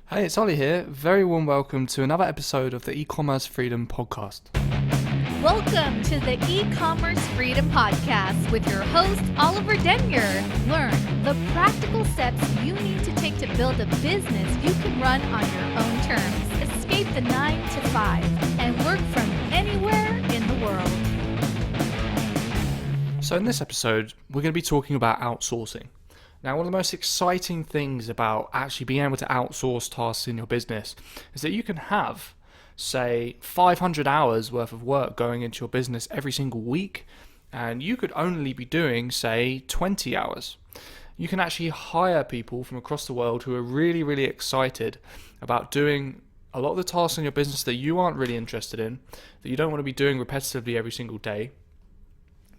Hey, it's Ollie here. Very warm welcome to another episode of the E-Commerce Freedom Podcast. Welcome to the E-Commerce Freedom Podcast with your host, Oliver Denyer. Learn the practical steps you need to take to build a business you can run on your own terms. Escape the 9 to 5 and work from anywhere in the world. So in this episode, we're going to be talking about outsourcing. Now, one of the most exciting things about actually being able to outsource tasks in your business is that you can have, say, 500 hours worth of work going into your business every single week, and you could only be doing, say, 20 hours. You can actually hire people from across the world who are really, really excited about doing a lot of the tasks in your business that you aren't really interested in, that you don't want to be doing repetitively every single day.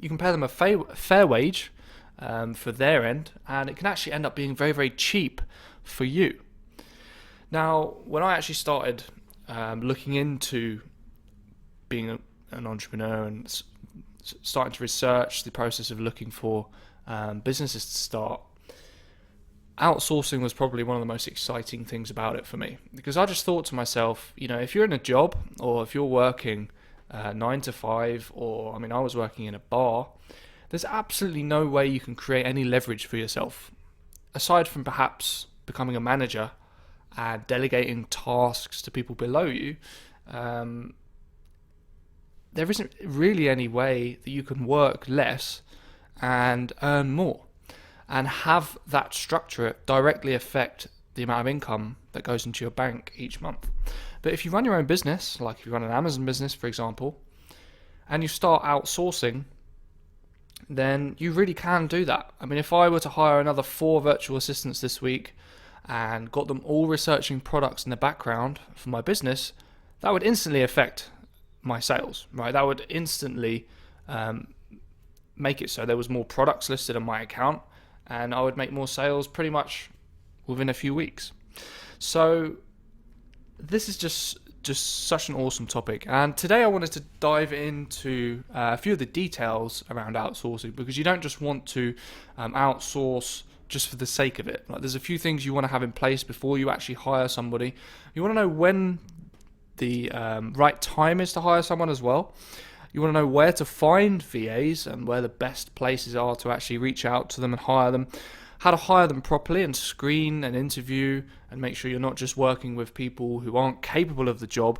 You can pay them a fair wage for their end, and it can actually end up being very, very cheap for you. Now, when I actually started looking into being an entrepreneur and starting to research the process of looking for businesses to start, outsourcing was probably one of the most exciting things about it for me, because I just thought to myself, if you're in a job or if you're working 9 to 5, or I was working in a bar, there's absolutely no way you can create any leverage for yourself aside from perhaps becoming a manager and delegating tasks to people below you. There isn't really any way that you can work less and earn more and have that structure directly affect the amount of income that goes into your bank each month. But if you run your own business, like if you run an Amazon business, for example, and you start outsourcing, then you really can do that. If I were to hire another 4 virtual assistants this week and got them all researching products in the background for my business, that would instantly affect my sales, right? That would instantly make it so there was more products listed on my account, and I would make more sales pretty much within a few weeks. So this is just such an awesome topic, and today I wanted to dive into a few of the details around outsourcing, because you don't just want to outsource just for the sake of it. Like, there's a few things you want to have in place before you actually hire somebody. You want to know when the right time is to hire someone as well. You want to know where to find VAs and where the best places are to actually reach out to them and hire them, how to hire them properly and screen and interview and make sure you're not just working with people who aren't capable of the job,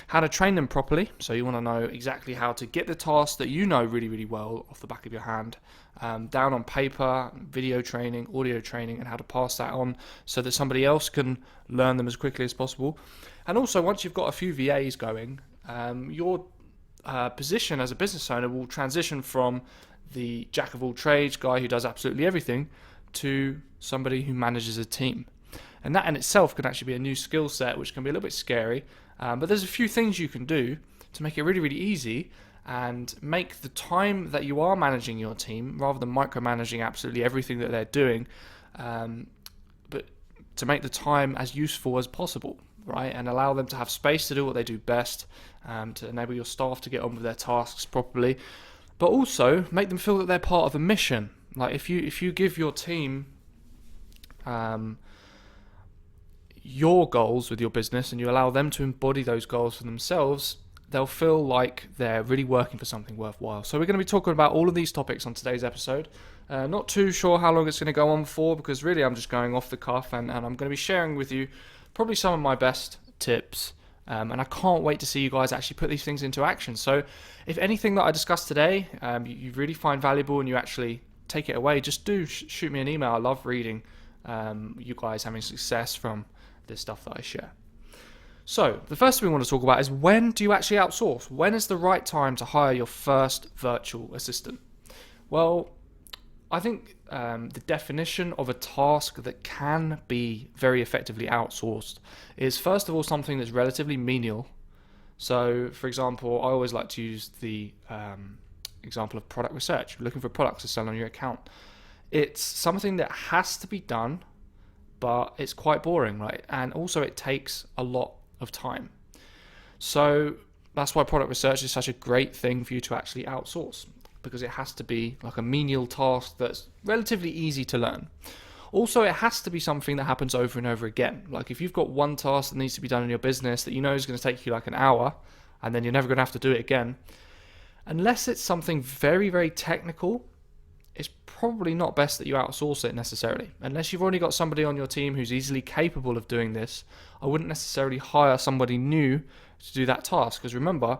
how to train them properly. So you want to know exactly how to get the tasks that you know really, really well off the back of your hand, down on paper, video training, audio training, and how to pass that on so that somebody else can learn them as quickly as possible. And also, once you've got a few VAs going, your position as a business owner will transition from the jack of all trades guy who does absolutely everything to somebody who manages a team. And that in itself can actually be a new skill set, which can be a little bit scary. But there's a few things you can do to make it really, really easy and make the time that you are managing your team, rather than micromanaging absolutely everything that they're doing, but to make the time as useful as possible, right? And allow them to have space to do what they do best, to enable your staff to get on with their tasks properly, but also make them feel that they're part of a mission. Like if you give your team your goals with your business and you allow them to embody those goals for themselves, they'll feel like they're really working for something worthwhile. So we're going to be talking about all of these topics on today's episode. Not too sure how long it's going to go on for, because really I'm just going off the cuff, and I'm going to be sharing with you probably some of my best tips. And I can't wait to see you guys actually put these things into action. So if anything that I discussed today you really find valuable and you actually take it away, just do shoot me an email. I love reading you guys having success from this stuff that I share. So the first thing we want to talk about is, when do you actually outsource? When is the right time to hire your first virtual assistant? Well, I think the definition of a task that can be very effectively outsourced is, first of all, something that's relatively menial. So, for example, I always like to use the example of product research. Looking for products to sell on your account. It's something that has to be done, but it's quite boring, right? And also it takes a lot of time. So that's why product research is such a great thing for you to actually outsource, because it has to be like a menial task that's relatively easy to learn. Also, it has to be something that happens over and over again. Like if you've got one task that needs to be done in your business that you know is going to take you like an hour, and then you're never going to have to do it again, unless it's something very, very technical, it's probably not best that you outsource it necessarily. Unless you've already got somebody on your team who's easily capable of doing this, I wouldn't necessarily hire somebody new to do that task. Because remember,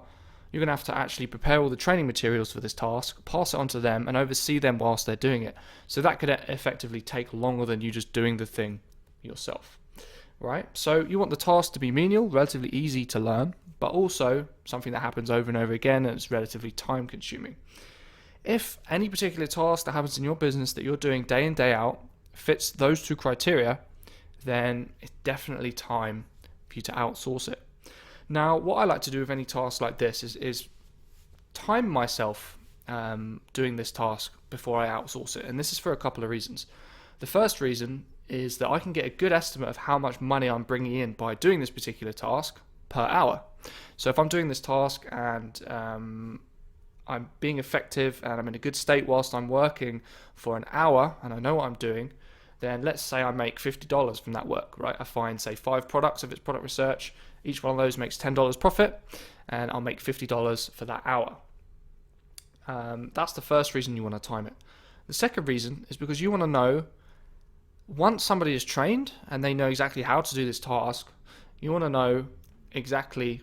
you're going to have to actually prepare all the training materials for this task, pass it on to them, and oversee them whilst they're doing it. So that could effectively take longer than you just doing the thing yourself, right? So you want the task to be menial, relatively easy to learn, but also something that happens over and over again and it's relatively time consuming. If any particular task that happens in your business that you're doing day in, day out fits those two criteria, then it's definitely time for you to outsource it. Now, what I like to do with any task like this is time myself doing this task before I outsource it. And this is for a couple of reasons. The first reason is that I can get a good estimate of how much money I'm bringing in by doing this particular task per hour. So if I'm doing this task and I'm being effective and I'm in a good state whilst I'm working for an hour and I know what I'm doing, then let's say I make $50 from that work, right? I find, say, 5 products if it's product research. Each one of those makes $10 profit, and I'll make $50 for that hour. That's the first reason you want to time it. The second reason is because you want to know, once somebody is trained and they know exactly how to do this task, you want to know exactly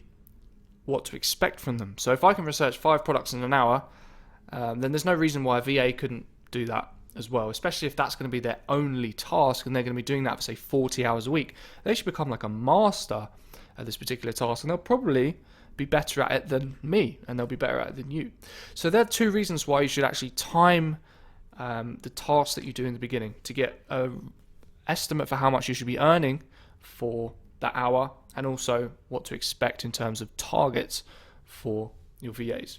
what to expect from them. So if I can research 5 products in an hour, then there's no reason why a VA couldn't do that as well, especially if that's going to be their only task and they're going to be doing that for, say, 40 hours a week. They should become like a master at this particular task, and they'll probably be better at it than me, and they'll be better at it than you. So there are 2 reasons why you should actually time the task that you do in the beginning to get an estimate for how much you should be earning for that hour, and also what to expect in terms of targets for your VAs.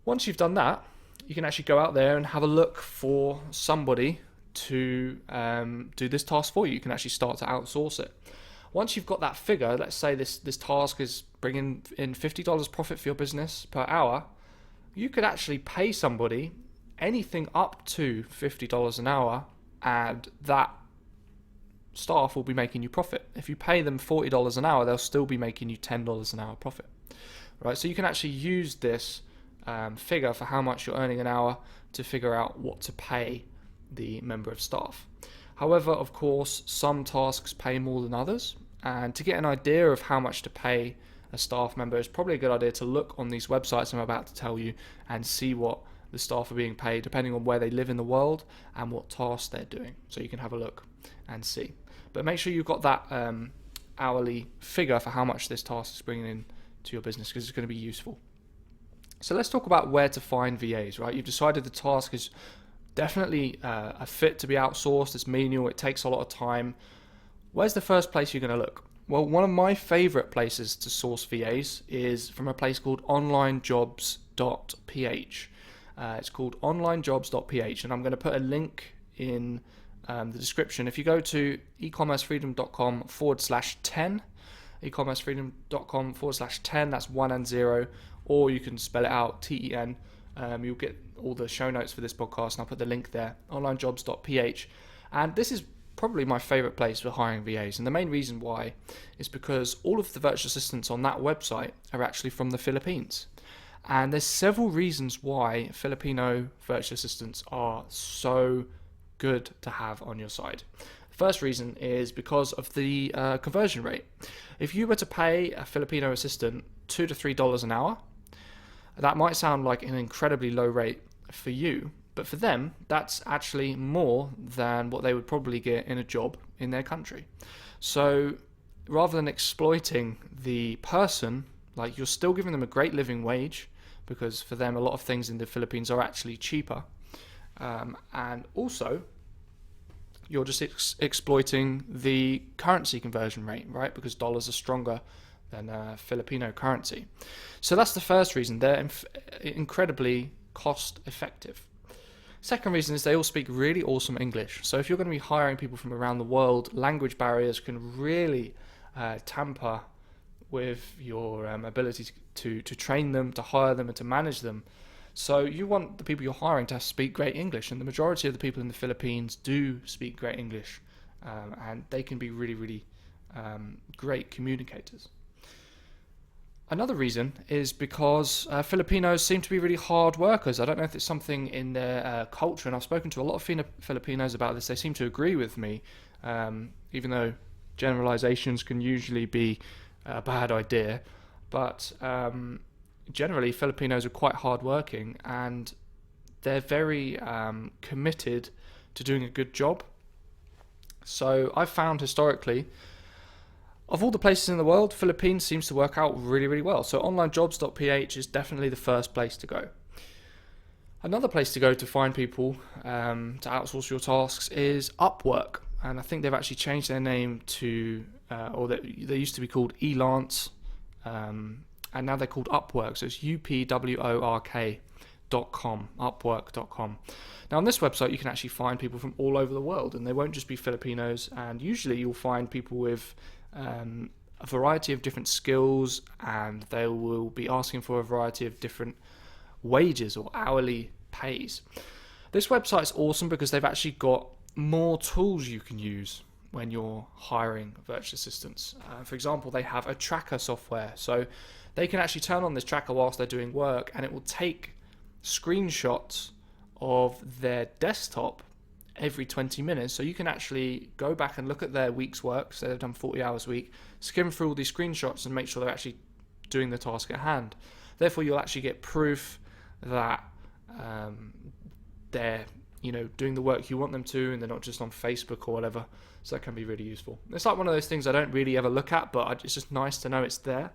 Once you've done that, you can actually go out there and have a look for somebody to do this task for you. You can actually start to outsource it. Once you've got that figure, let's say this task is bringing in $50 profit for your business per hour, you could actually pay somebody anything up to $50 an hour, and that staff will be making you profit. If you pay them $40 an hour, they'll still be making you $10 an hour profit, right? So you can actually use this figure for how much you're earning an hour to figure out what to pay the member of staff. However, of course, some tasks pay more than others, and to get an idea of how much to pay a staff member, it's probably a good idea to look on these websites I'm about to tell you and see what the staff are being paid depending on where they live in the world and what tasks they're doing. So you can have a look and see. But make sure you've got that hourly figure for how much this task is bringing in to your business, because it's going to be useful. So let's talk about where to find VAs, right? You've decided the task is definitely a fit to be outsourced. It's menial. It takes a lot of time. Where's the first place you're going to look? Well, one of my favorite places to source VAs is from a place called onlinejobs.ph. It's called onlinejobs.ph, and I'm going to put a link in the description. If you go to ecommercefreedom.com/10, ecommercefreedom.com/10, that's 1 and 0, or you can spell it out, TEN. You'll get all the show notes for this podcast, and I'll put the link there, onlinejobs.ph. And this is probably my favorite place for hiring VAs, and the main reason why is because all of the virtual assistants on that website are actually from the Philippines. And there's several reasons why Filipino virtual assistants are so good to have on your side. The first reason is because of the conversion rate. If you were to pay a Filipino assistant $2 to $3 an hour, that might sound like an incredibly low rate for you, but for them, that's actually more than what they would probably get in a job in their country. So rather than exploiting the person, like, you're still giving them a great living wage, because for them a lot of things in the Philippines are actually cheaper, and also you're just exploiting the currency conversion rate, right? Because dollars are stronger than Filipino currency. So that's the first reason. They're incredibly cost effective. Second reason is they all speak really awesome English. So if you're going to be hiring people from around the world, language barriers can really tamper with your ability to train them, to hire them, and to manage them. So you want the people you're hiring to speak great English, and the majority of the people in the Philippines do speak great English, and they can be really, really great communicators. Another reason is because Filipinos seem to be really hard workers. I don't know if it's something in their culture, and I've spoken to a lot of Filipinos about this. They seem to agree with me, even though generalizations can usually be a bad idea. But generally, Filipinos are quite hardworking, and they're very committed to doing a good job. So I've found historically, of all the places in the world, Philippines seems to work out really, really well. So onlinejobs.ph is definitely the first place to go. Another place to go to find people to outsource your tasks is Upwork. And I think they've actually changed their name to, they used to be called Elance, and now they're called Upwork. So it's upwork.com, upwork.com. Now on this website, you can actually find people from all over the world, and they won't just be Filipinos. And usually you'll find people with a variety of different skills, and they will be asking for a variety of different wages or hourly pays. This website is awesome because they've actually got more tools you can use when you're hiring virtual assistants. For example, they have a tracker software, so they can actually turn on this tracker whilst they're doing work, and it will take screenshots of their desktop every 20 minutes, so you can actually go back and look at their week's work. So they've done 40 hours a week, skim through all these screenshots and make sure they're actually doing the task at hand. Therefore, you'll actually get proof that they're doing the work you want them to, and they're not just on Facebook or whatever. So that can be really useful. It's like one of those things I don't really ever look at, but it's just nice to know it's there.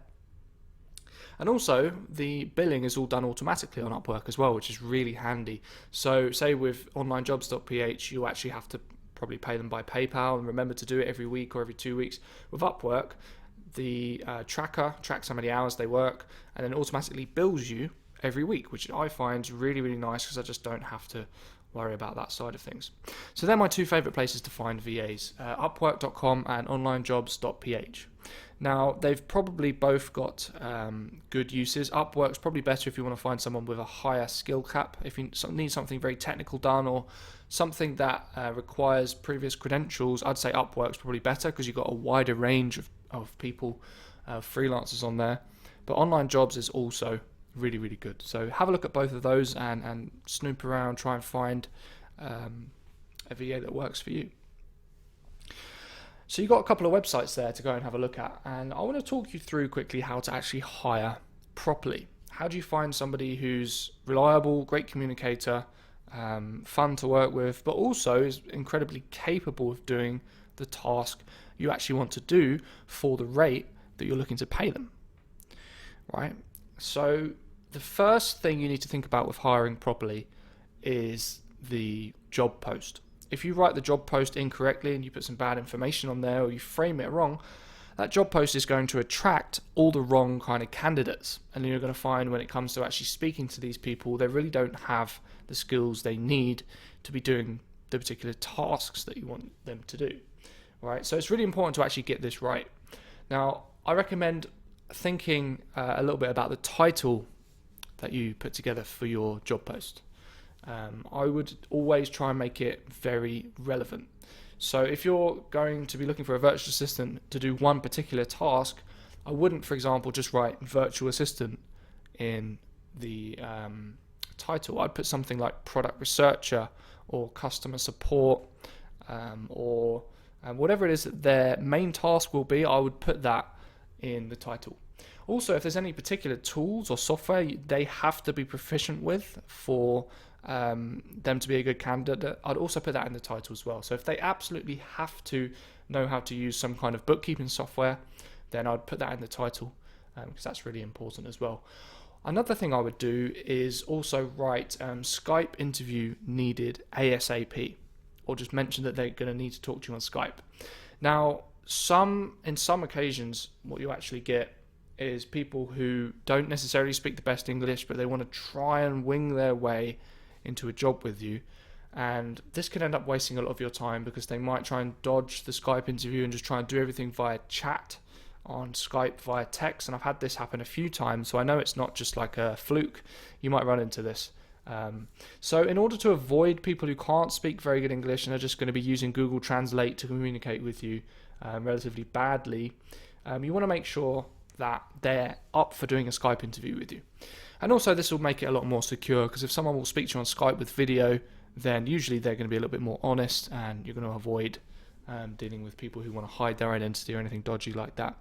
And also, the billing is all done automatically on Upwork as well, which is really handy. So say with onlinejobs.ph, you actually have to probably pay them by PayPal, and remember to do it every week or every 2 weeks. With Upwork, the tracker tracks how many hours they work and then automatically bills you every week, which I find really, really nice because I just don't have to worry about that side of things. So they're my two favorite places to find VAs, upwork.com and onlinejobs.ph. Now, they've probably both got good uses. Upwork's probably better if you want to find someone with a higher skill cap. If you need something very technical done, or something that requires previous credentials, I'd say Upwork's probably better because you've got a wider range of people, freelancers on there. But Online Jobs is also really, really good. So have a look at both of those and snoop around, try and find a VA that works for you. So you've got a couple of websites there to go and have a look at, and I want to talk you through quickly how to actually hire properly. How do you find somebody who's reliable, great communicator, fun to work with, but also is incredibly capable of doing the task you actually want to do for the rate that you're looking to pay them, right? So the first thing you need to think about with hiring properly is the job post. If you write the job post incorrectly and you put some bad information on there, or you frame it wrong, that job post is going to attract all the wrong kind of candidates. And then you're going to find when it comes to actually speaking to these people, they really don't have the skills they need to be doing the particular tasks that you want them to do. Right? So it's really important to actually get this right. Now, I recommend thinking a little bit about the title that you put together for your job post. I would always try and make it very relevant. So if you're going to be looking for a virtual assistant to do one particular task, I wouldn't, for example, just write virtual assistant in the title. I'd put something like product researcher or customer support, or whatever it is that their main task will be. I would put that in the title. Also, if there's any particular tools or software they have to be proficient with for them to be a good candidate, I'd also put that in the title as well. So if they absolutely have to know how to use some kind of bookkeeping software, then I'd put that in the title, because that's really important as well. Another thing I would do is also write Skype interview needed ASAP, or just mention that they're going to need to talk to you on Skype. Now, in some occasions, what you actually get is people who don't necessarily speak the best English, but they want to try and wing their way into a job with you, and this can end up wasting a lot of your time because they might try and dodge the Skype interview and just try and do everything via chat on Skype via text, and I've had this happen a few times, so I know it's not just like a fluke. You might run into this. So in order to avoid people who can't speak very good English and are just going to be using Google Translate to communicate with you relatively badly, you want to make sure that they're up for doing a Skype interview with you. And also this will make it a lot more secure, because if someone will speak to you on Skype with video, then usually they're going to be a little bit more honest, and you're going to avoid dealing with people who want to hide their identity or anything dodgy like that.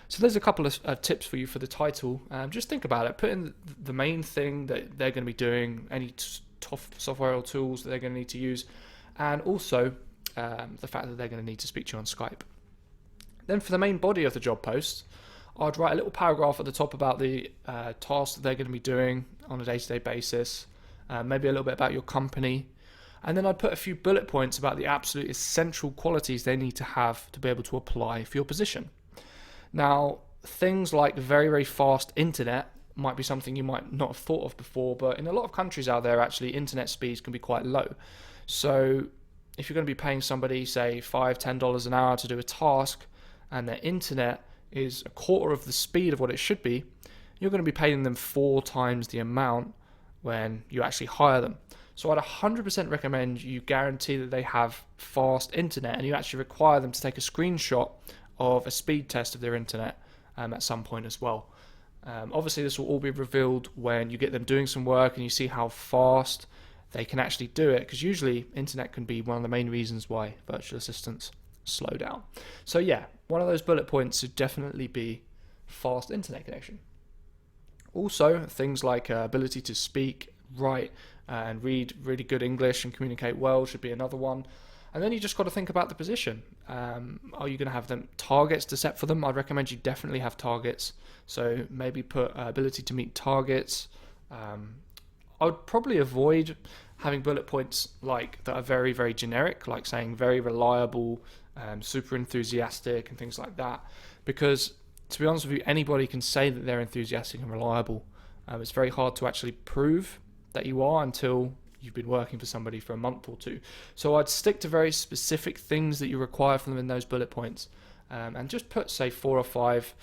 So there's a couple of tips for you for the title. Just think about it. Put in the main thing that they're going to be doing, any software or tools that they're going to need to use, and also the fact that they're going to need to speak to you on Skype. Then for the main body of the job post, I'd write a little paragraph at the top about the tasks that they're going to be doing on a day-to-day basis, maybe a little bit about your company, and then I'd put a few bullet points about the absolute essential qualities they need to have to be able to apply for your position. Now, things like very, very fast internet might be something you might not have thought of before, but in a lot of countries out there, actually, internet speeds can be quite low. So if you're going to be paying somebody, say, $5, $10 an hour to do a task, and their internet is a quarter of the speed of what it should be, you're going to be paying them 4 times the amount when you actually hire them. So I'd 100% recommend you guarantee that they have fast internet, and you actually require them to take a screenshot of a speed test of their internet at some point as well. Obviously this will all be revealed when you get them doing some work and you see how fast they can actually do it, because usually internet can be one of the main reasons why virtual assistants slow down. So yeah, one of those bullet points should definitely be fast internet connection. Also, things like ability to speak, write, and read really good English and communicate well should be another one. And then you just got to think about the position. Are you going to have them targets to set for them? I'd recommend you definitely have targets. So maybe put ability to meet targets. I would probably avoid having bullet points like that are very, very generic, like saying very reliable, super enthusiastic and things like that. Because to be honest with you, anybody can say that they're enthusiastic and reliable. It's very hard to actually prove that you are until you've been working for somebody for a month or two. So I'd stick to very specific things that you require from them in those bullet points, and just put, say, 4 or 5.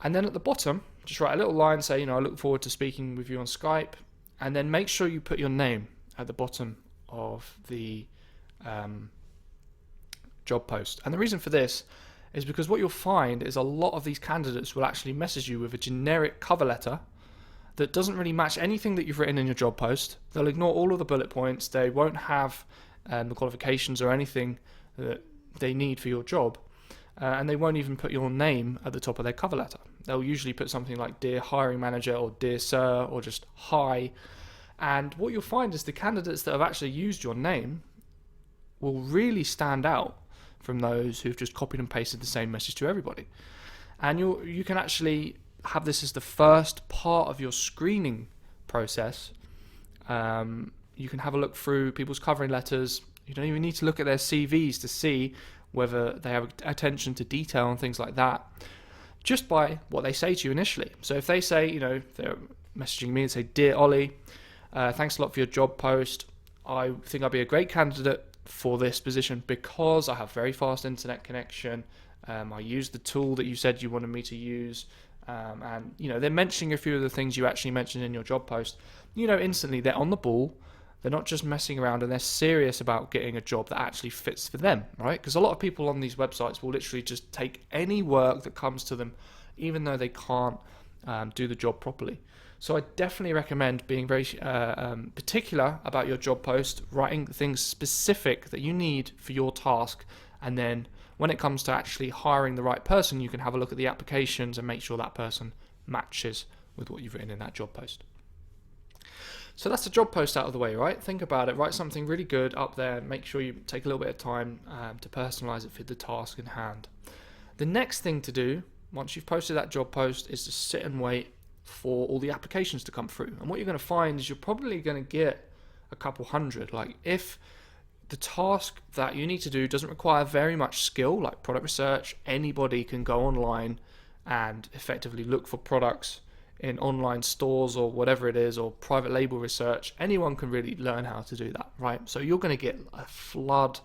And then at the bottom, just write a little line, say, I look forward to speaking with you on Skype. And then make sure you put your name at the bottom of the job post. And the reason for this is because what you'll find is a lot of these candidates will actually message you with a generic cover letter that doesn't really match anything that you've written in your job post. They'll ignore all of the bullet points. They won't have the qualifications or anything that they need for your job. And they won't even put your name at the top of their cover letter. They'll usually put something like Dear Hiring Manager or Dear Sir or just Hi. And what you'll find is the candidates that have actually used your name will really stand out from those who've just copied and pasted the same message to everybody. And you can actually have this as the first part of your screening process. You can have a look through people's covering letters. You don't even need to look at their CVs to see whether they have attention to detail and things like that, just by what they say to you initially. So if they say, they're messaging me and say, Dear Ollie, thanks a lot for your job post. I think I'd be a great candidate for this position because I have very fast internet connection. I use the tool that you said you wanted me to use. And they're mentioning a few of the things you actually mentioned in your job post. Instantly they're on the ball. They're not just messing around, and they're serious about getting a job that actually fits for them, right? Because a lot of people on these websites will literally just take any work that comes to them, even though they can't do the job properly. So I definitely recommend being very particular about your job post, writing things specific that you need for your task, and then when it comes to actually hiring the right person, you can have a look at the applications and make sure that person matches with what you've written in that job post. So that's the job post out of the way, right? Think about it. Write something really good up there. Make sure you take a little bit of time to personalize it for the task in hand. The next thing to do, once you've posted that job post, is to sit and wait for all the applications to come through. And what you're going to find is you're probably going to get a couple hundred. Like if the task that you need to do doesn't require very much skill, like product research, anybody can go online and effectively look for products in online stores or whatever it is, or private label research. Anyone can really learn how to do that, right? So you're going to get a flood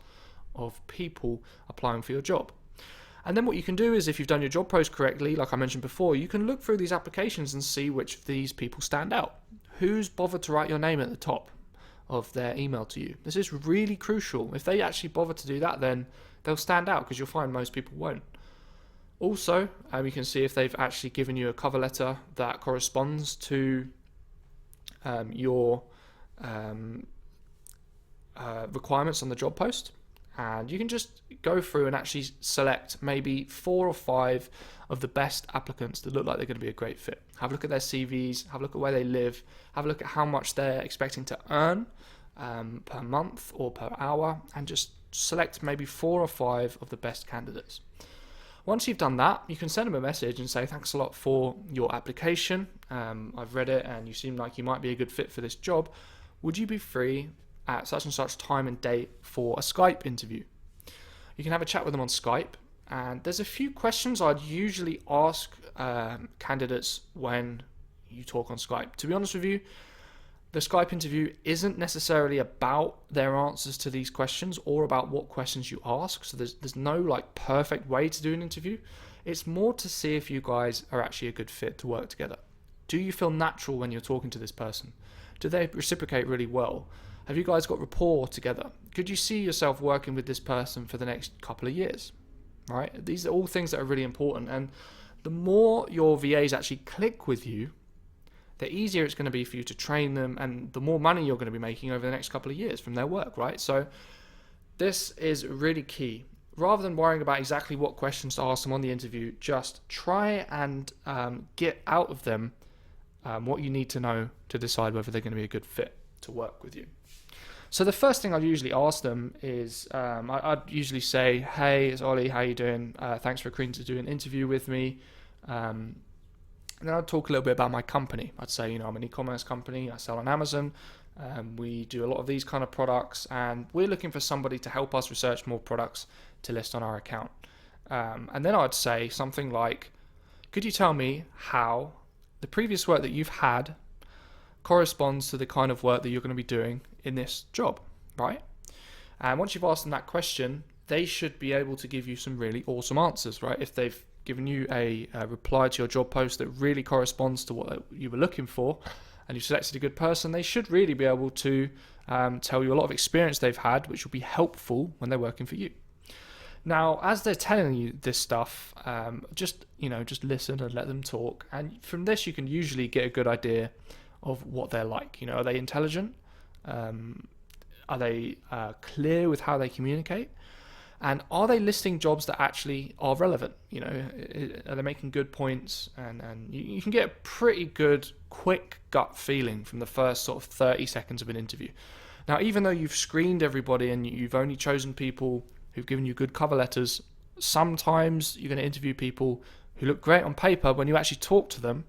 of people applying for your job. And then what you can do is, if you've done your job post correctly, like I mentioned before, you can look through these applications and see which of these people stand out. Who's bothered to write your name at the top of their email to you? This is really crucial. If they actually bother to do that, then they'll stand out, because you'll find most people won't. Also, you can see if they've actually given you a cover letter that corresponds to your requirements on the job post. And you can just go through and actually select maybe 4 or 5 of the best applicants that look like they're going to be a great fit. Have a look at their CVs, have a look at where they live, have a look at how much they're expecting to earn per month or per hour, and just select maybe 4 or 5 of the best candidates. Once you've done that, you can send them a message and say, thanks a lot for your application. I've read it and you seem like you might be a good fit for this job. Would you be free at such and such time and date for a Skype interview? You can have a chat with them on Skype, and there's a few questions I'd usually ask candidates when you talk on Skype. To be honest with you, the Skype interview isn't necessarily about their answers to these questions or about what questions you ask, so there's no like perfect way to do an interview. It's more to see if you guys are actually a good fit to work together. Do you feel natural when you're talking to this person? Do they reciprocate really well? Have you guys got rapport together? Could you see yourself working with this person for the next couple of years? Right? These are all things that are really important. And the more your VAs actually click with you, the easier it's going to be for you to train them, and the more money you're going to be making over the next couple of years from their work, right? So this is really key. Rather than worrying about exactly what questions to ask them on the interview, just try and get out of them what you need to know to decide whether they're going to be a good fit to work with you. So the first thing I'd usually ask them is, I'd usually say, hey, it's Ollie, how you doing? Thanks for agreeing to do an interview with me. And then I'd talk a little bit about my company. I'd say, I'm an e-commerce company, I sell on Amazon. We do a lot of these kind of products, and we're looking for somebody to help us research more products to list on our account. And then I'd say something like, could you tell me how the previous work that you've had corresponds to the kind of work that you're going to be doing in this job, right? And once you've asked them that question, they should be able to give you some really awesome answers, right? If they've given you a reply to your job post that really corresponds to what you were looking for, and you've selected a good person, they should really be able to tell you a lot of experience they've had, which will be helpful when they're working for you. Now, as they're telling you this stuff, just listen and let them talk. And from this, you can usually get a good idea of what they're like. Are they intelligent? Are they clear with how they communicate? And are they listing jobs that actually are relevant? Are they making good points? And you can get a pretty good, quick gut feeling from the first sort of 30 seconds of an interview. Now, even though you've screened everybody and you've only chosen people who've given you good cover letters, sometimes you're going to interview people who look great on paper. When you actually talk to them,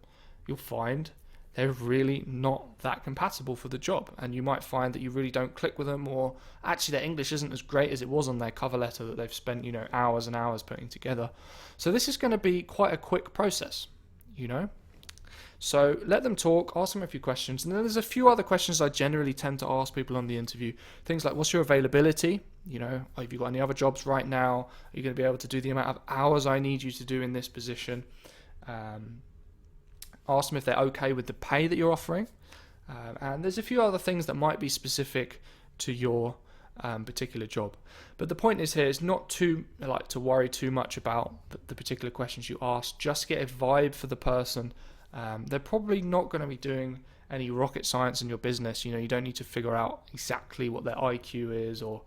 you'll find they're really not that compatible for the job, and you might find that you really don't click with them, or actually their English isn't as great as it was on their cover letter that they've spent hours and hours putting together. So this is going to be quite a quick process. So let them talk, ask them a few questions, and then there's a few other questions I generally tend to ask people on the interview. Things like, what's your availability? Have you got any other jobs right now? Are you going to be able to do the amount of hours I need you to do in this position? Ask them if they're okay with the pay that you're offering. And there's a few other things that might be specific to your particular job. But the point is here is not to worry too much about the particular questions you ask. Just get a vibe for the person. They're probably not going to be doing any rocket science in your business. You don't need to figure out exactly what their IQ is or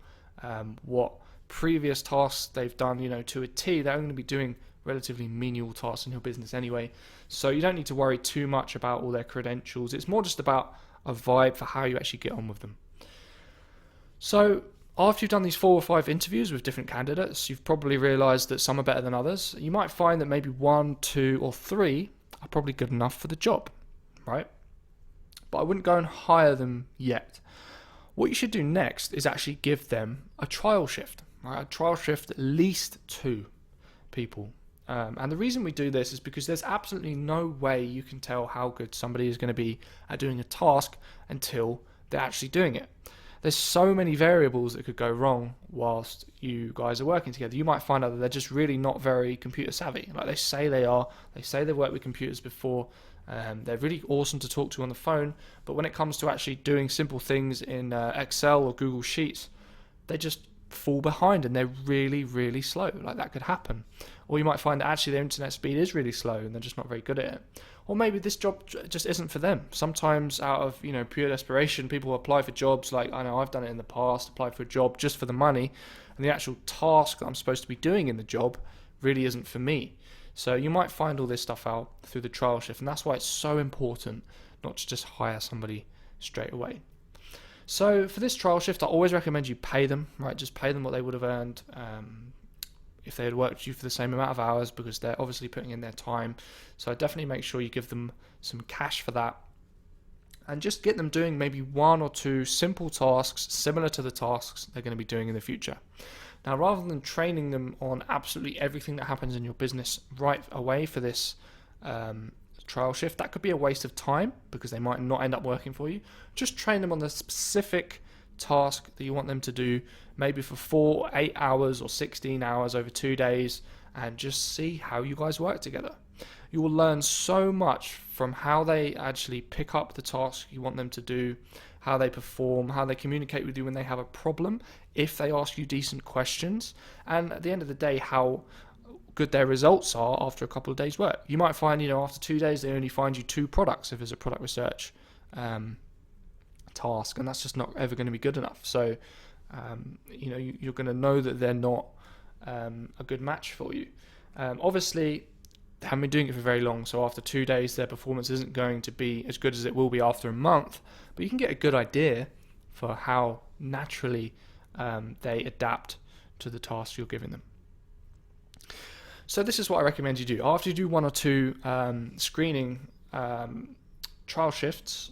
what previous tasks they've done, to a T. They're only going to be doing relatively menial tasks in your business anyway. So you don't need to worry too much about all their credentials. It's more just about a vibe for how you actually get on with them. So after you've done these 4 or 5 interviews with different candidates, you've probably realized that some are better than others. You might find that maybe 1, 2, or 3 are probably good enough for the job, right? But I wouldn't go and hire them yet. What you should do next is actually give them a trial shift, right? A trial shift at least 2 people. And the reason we do this is because there's absolutely no way you can tell how good somebody is going to be at doing a task until they're actually doing it. there's so many variables that could go wrong whilst you guys are working together. You might find out that they're just really not very computer savvy. Like they say they are. They say they've worked with computers before. They're really awesome to talk to on the phone, but when it comes to actually doing simple things in Excel or Google Sheets, they just fall behind and they're really, really slow. Like that could happen. Or you might find that actually their internet speed is really slow and they're just not very good at it. Or maybe this job just isn't for them. Sometimes out of pure desperation, people apply for jobs. Like I know I've done it in the past, applied for a job just for the money, and the actual task that I'm supposed to be doing in the job really isn't for me. So you might find all this stuff out through the trial shift, and that's why it's so important not to just hire somebody straight away. So for this trial shift, I always recommend you pay them, right? Just pay them what they would have earned if they had worked with you for the same amount of hours, because they're obviously putting in their time. So definitely make sure you give them some cash for that, and just get them doing maybe 1 or 2 simple tasks similar to the tasks they're going to be doing in the future. Now, rather than training them on absolutely everything that happens in your business right away for this trial shift, that could be a waste of time because they might not end up working for you. Just train them on the specific task that you want them to do, maybe for 4, 8 hours or 16 hours over 2 days, and just see how you guys work together. You will learn so much from how they actually pick up the task you want them to do, how they perform, how they communicate with you when they have a problem, if they ask you decent questions, and at the end of the day, how good their results are after a couple of days' work. You might find, after 2 days, they only find you 2 products if it's a product research task, and that's just not ever going to be good enough. So, you're going to know that they're not a good match for you. Obviously, they haven't been doing it for very long, so after 2 days, their performance isn't going to be as good as it will be after a month, but you can get a good idea for how naturally they adapt to the task you're giving them. So this is what I recommend you do. After you do 1 or 2 screening trial shifts,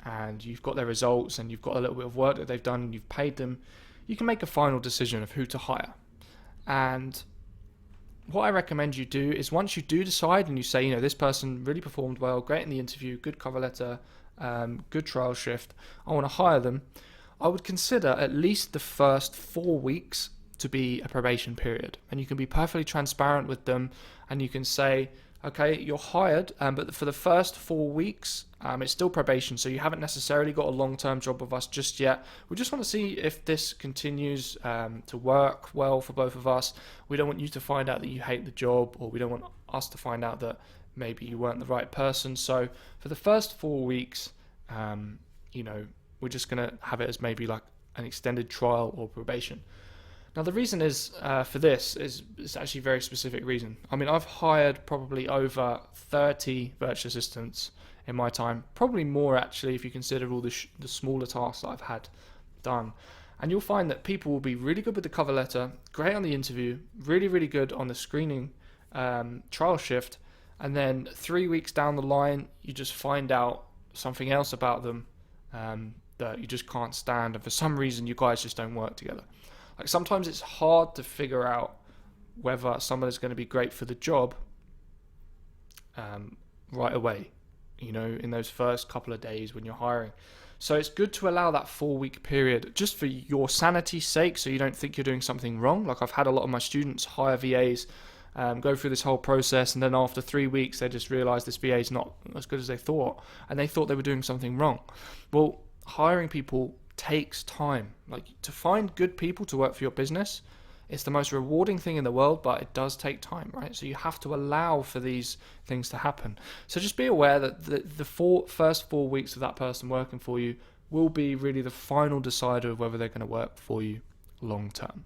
and you've got their results, and you've got a little bit of work that they've done, and you've paid them, you can make a final decision of who to hire. And what I recommend you do is, once you do decide and you say, this person really performed well, great in the interview, good cover letter, good trial shift, I want to hire them, I would consider at least the first 4 weeks to be a probation period. And you can be perfectly transparent with them, and you can say, okay, you're hired, but for the first 4 weeks, it's still probation, so you haven't necessarily got a long-term job with us just yet. We just want to see if this continues to work well for both of us. We don't want you to find out that you hate the job, or we don't want us to find out that maybe you weren't the right person. So for the first 4 weeks, we're just going to have it as maybe like an extended trial or probation. Now, the reason is for this is it's actually a very specific reason. I mean, I've hired probably over 30 virtual assistants in my time, probably more actually if you consider all the smaller tasks that I've had done. And you'll find that people will be really good with the cover letter, great on the interview, really, really good on the screening trial shift, and then 3 weeks down the line, you just find out something else about them that you just can't stand, and for some reason, you guys just don't work together. Like sometimes it's hard to figure out whether someone is going to be great for the job right away, in those first couple of days when you're hiring. So it's good to allow that 4 week period just for your sanity's sake, so you don't think you're doing something wrong. Like I've had a lot of my students hire VAs, go through this whole process, and then after 3 weeks they just realize this VA is not as good as they thought, and they thought they were doing something wrong. Well, hiring people takes time. Like, to find good people to work for your business, it's the most rewarding thing in the world, but it does take time, right? So you have to allow for these things to happen. So just be aware that the first 4 weeks of that person working for you will be really the final decider of whether they're going to work for you long term.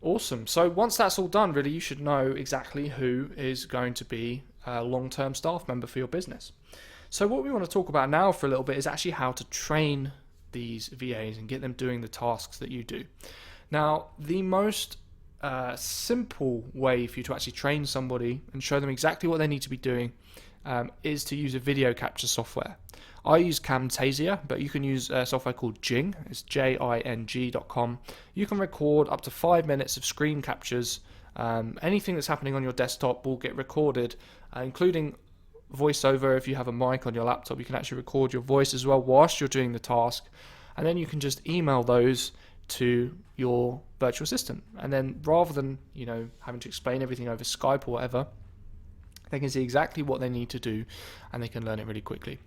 Awesome. So once that's all done, really, you should know exactly who is going to be a long-term staff member for your business. So what we want to talk about now for a little bit is actually how to train these VAs and get them doing the tasks that you do. Now, the most simple way for you to actually train somebody and show them exactly what they need to be doing is to use a video capture software. I use Camtasia, but you can use a software called Jing. It's jing.com. You can record up to 5 minutes of screen captures. Anything that's happening on your desktop will get recorded, including voiceover. If you have a mic on your laptop, you can actually record your voice as well whilst you're doing the task. and then you can just email those to your virtual assistant. And then rather than, having to explain everything over Skype or whatever, they can see exactly what they need to do and they can learn it really quickly.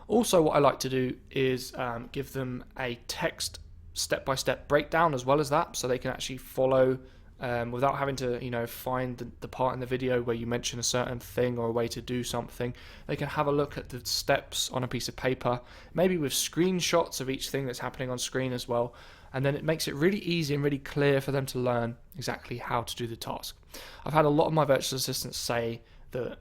Also, what I like to do is give them a text step-by-step breakdown as well as that, so they can actually follow without having to find the part in the video where you mention a certain thing or a way to do something. They can have a look at the steps on a piece of paper, maybe with screenshots of each thing that's happening on screen as well, and then it makes it really easy and really clear for them to learn exactly how to do the task. I've had a lot of my virtual assistants say that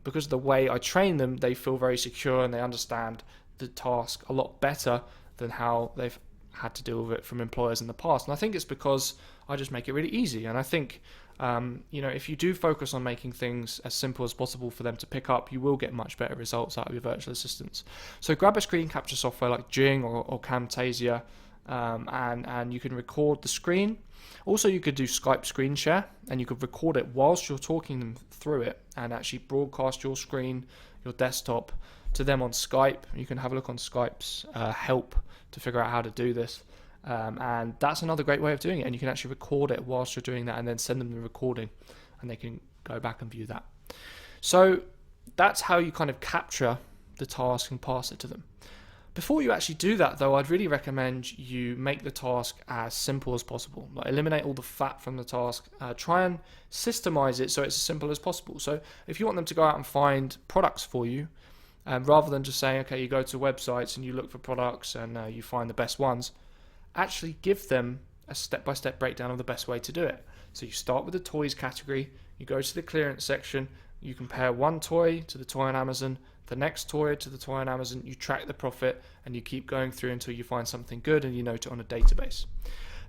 because of the way I train them, they feel very secure and they understand the task a lot better than how they've had to deal with it from employers in the past. And I think it's because I just make it really easy. And I think if you do focus on making things as simple as possible for them to pick up, you will get much better results out of your virtual assistants. So grab a screen capture software like Jing or Camtasia, and you can record the screen. Also, you could do Skype screen share, and you could record it whilst you're talking them through it and actually broadcast your screen, your desktop, to them on Skype. You can have a look on Skype's help to figure out how to do this. And that's another great way of doing it. And you can actually record it whilst you're doing that and then send them the recording and they can go back and view that. So that's how you kind of capture the task and pass it to them. Before you actually do that, though, I'd really recommend you make the task as simple as possible. Like, eliminate all the fat from the task. Try and systemize it so it's as simple as possible. So if you want them to go out and find products for you, rather than just saying, okay, you go to websites and you look for products and you find the best ones, actually give them a step-by-step breakdown of the best way to do it. So you start with the toys category, you go to the clearance section, you compare one toy to the toy on Amazon, the next toy to the toy on Amazon, you track the profit, and you keep going through until you find something good and you note it on a database.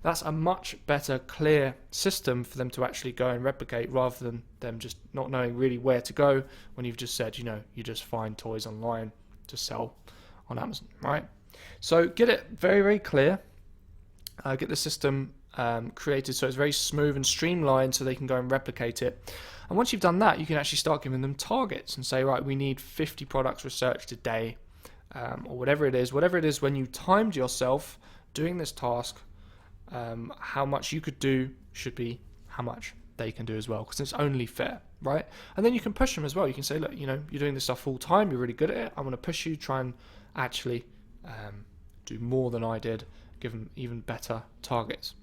That's a much better, clear system for them to actually go and replicate, rather than them just not knowing really where to go when you've just said, you just find toys online to sell on Amazon, right? So get it very, very clear. Get the system created so it's very smooth and streamlined so they can go and replicate it. And once you've done that, you can actually start giving them targets and say, right, we need 50 products researched a day, or whatever it is when you timed yourself doing this task. How much you could do should be how much they can do as well, because it's only fair, right? And then you can push them as well. You can say, look, you're doing this stuff full time, you're really good at it, I'm going to push you, try and actually do more than I did, give them even better targets.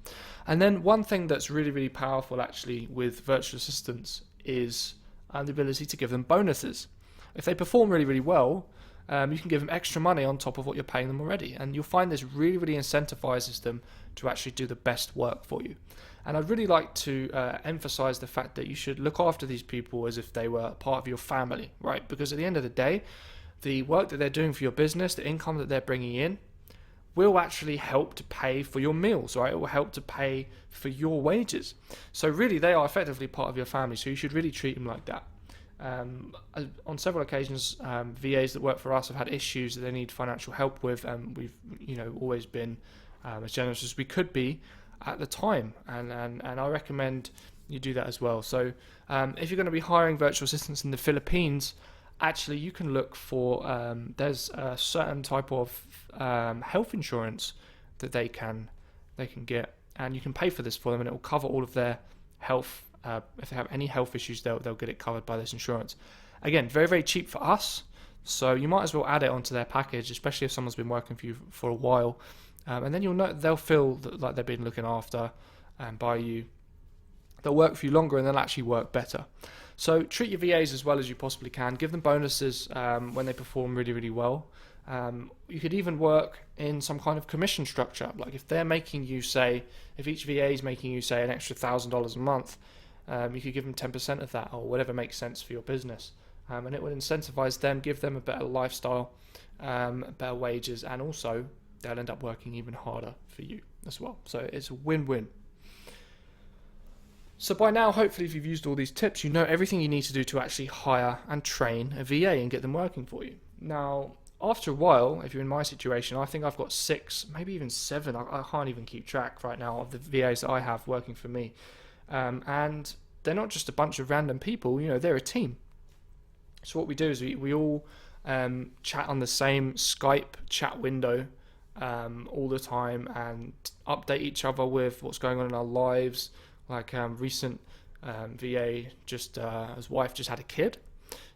And then one thing that's really, really powerful actually with virtual assistants is the ability to give them bonuses. If they perform really, really well, you can give them extra money on top of what you're paying them already, and you'll find this really, really incentivizes them to actually do the best work for you. And I'd really like to emphasize the fact that you should look after these people as if they were part of your family, right? Because at the end of the day, the work that they're doing for your business, the income that they're bringing in, will actually help to pay for your meals, right? It will help to pay for your wages. So really, they are effectively part of your family, so you should really treat them like that. On several occasions, VAs that work for us have had issues that they need financial help with, and we've always been as generous as we could be at the time, and I recommend you do that as well. So if you're going to be hiring virtual assistants in the Philippines, actually you can look for there's a certain type of health insurance that they can get, and you can pay for this for them, and it will cover all of their health. If they have any health issues, they'll get it covered by this insurance. Again, very, very cheap for us, so you might as well add it onto their package, especially if someone's been working for you for a while, and then they'll feel like they've been looking after by you. They'll work for you longer, and they'll actually work better. So treat your VAs as well as you possibly can. Give them bonuses when they perform really, really well. You could even work in some kind of commission structure. Like if they're making you if each VA is making you an extra $1,000 a month, you could give them 10% of that, or whatever makes sense for your business. And it would incentivize them, give them a better lifestyle, better wages, and also they'll end up working even harder for you as well. So it's a win-win. So by now, hopefully, if you've used all these tips, you know everything you need to do to actually hire and train a VA and get them working for you. Now, after a while, if you're in my situation, I think I've got 6, maybe even 7. I can't even keep track right now of the VAs that I have working for me. And they're not just a bunch of random people, they're a team. So what we do is we all chat on the same Skype chat window all the time and update each other with what's going on in our lives. Like recent VA, just his wife just had a kid,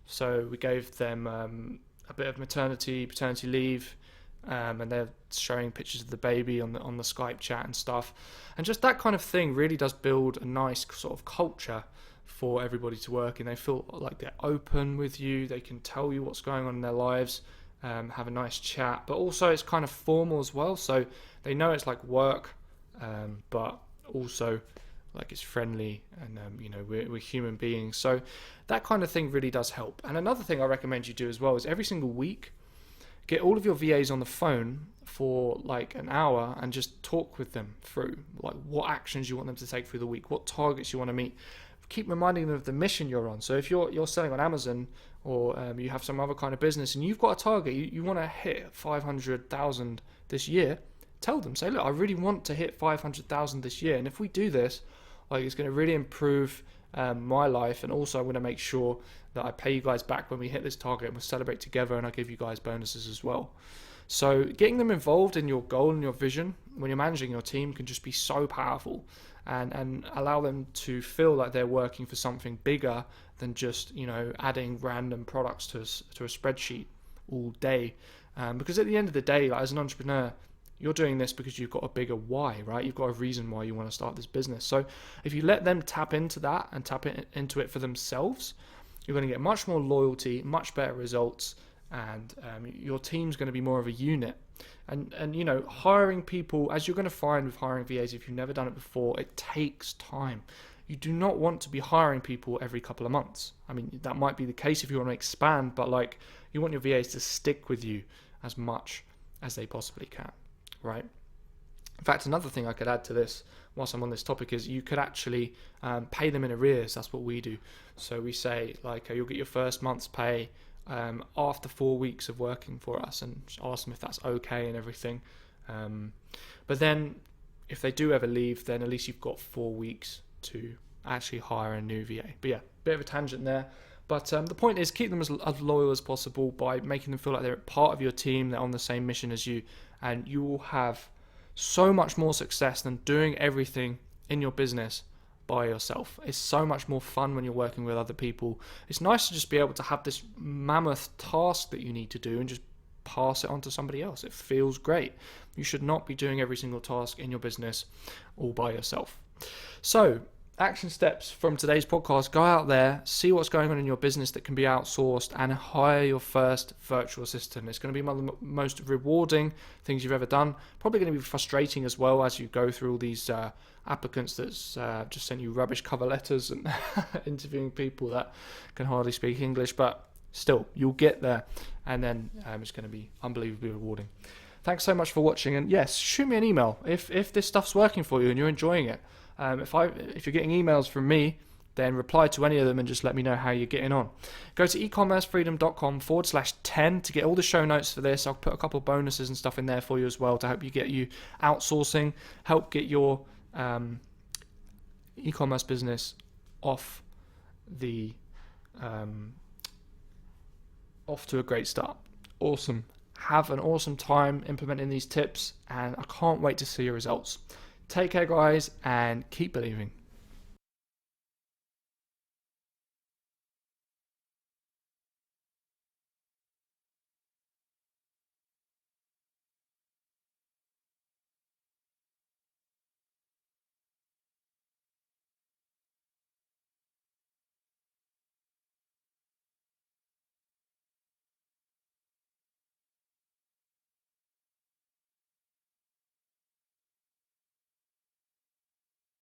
so we gave them a bit of paternity leave, and they're showing pictures of the baby on the Skype chat and stuff. And just that kind of thing really does build a nice sort of culture for everybody to work in. They feel like they're open with you, they can tell you what's going on in their lives, have a nice chat, but also it's kind of formal as well, so they know it's like work, but also like it's friendly, and we're human beings. So that kind of thing really does help. And another thing I recommend you do as well is every single week get all of your VAs on the phone for like an hour and just talk with them through like what actions you want them to take through the week, what targets you want to meet. Keep reminding them of the mission you're on. So if you're selling on Amazon, or you have some other kind of business and you've got a target, you want to hit 500,000 this year, tell them, say, look, I really want to hit 500,000 this year, and if we do this, like, it's going to really improve my life, and also I'm going to make sure that I pay you guys back when we hit this target, and we'll celebrate together, and I give you guys bonuses as well. So getting them involved in your goal and your vision when you're managing your team can just be so powerful, and allow them to feel like they're working for something bigger than just adding random products to a spreadsheet all day. Because at the end of the day, like, as an entrepreneur, you're doing this because you've got a bigger why, right? You've got a reason why you want to start this business. So if you let them tap into that and tap into it for themselves, you're going to get much more loyalty, much better results, and your team's going to be more of a unit. And hiring people, as you're going to find with hiring VAs, if you've never done it before, it takes time. You do not want to be hiring people every couple of months. I mean, that might be the case if you want to expand, but like, you want your VAs to stick with you as much as they possibly can, right? In fact, another thing I could add to this whilst I'm on this topic is you could actually pay them in arrears. That's what we do. So we say, like, you'll get your first month's pay after 4 weeks of working for us, and ask them if that's okay and everything. But then if they do ever leave, then at least you've got 4 weeks to actually hire a new VA. But yeah, bit of a tangent there. But the point is, keep them as loyal as possible by making them feel like they're part of your team, they're on the same mission as you, and you will have so much more success than doing everything in your business by yourself. It's so much more fun when you're working with other people. It's nice to just be able to have this mammoth task that you need to do and just pass it on to somebody else. It feels great. You should not be doing every single task in your business all by yourself. So, action steps from today's podcast: go out there, see what's going on in your business that can be outsourced, and hire your first virtual assistant. It's going to be one of the most rewarding things you've ever done. Probably going to be frustrating as well as you go through all these applicants that's just sent you rubbish cover letters and interviewing people that can hardly speak English, but still, you'll get there, and then it's going to be unbelievably rewarding. Thanks so much for watching, and yes, shoot me an email if this stuff's working for you and you're enjoying it. If you're getting emails from me, then reply to any of them and just let me know how you're getting on. Go to ecommercefreedom.com/10 to get all the show notes for this. I'll put a couple of bonuses and stuff in there for you as well to help you get you outsourcing, help get your e-commerce business off to a great start. Awesome. Have an awesome time implementing these tips, and I can't wait to see your results. Take care, guys, and keep believing.